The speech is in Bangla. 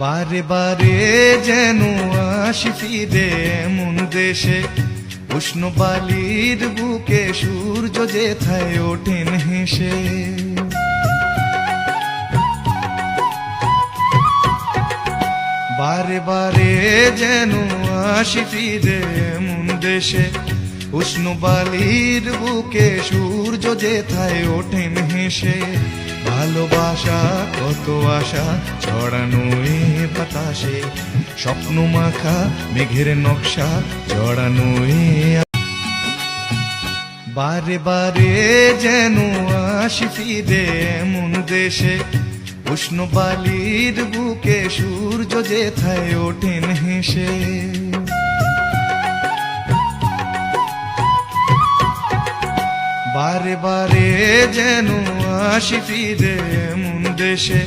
বারে বারে যেন আসি ফিরে এমন দেশে, উষ্ণ বালির বুকে সূর্য যেথায় ওঠেন হেসে। বারে বারে যেন আসি ফিরে এমন দেশে, উষ্ণ বালির বুকে সূর্য যেথায় ওঠেন হেসে। ভালোবাসা কত আশা ছড়ানো এ বাতাসে, স্বপ্ন মাখা মেঘের নকশা জড়ানো এ। বারে বারে যেন আসি ফিরে এমন দেশে, উষ্ণ বালির বুকে সূর্য যেথায় ওঠেন হেসে। বারে বারে যেন আসি ফিরে এমন দেশে,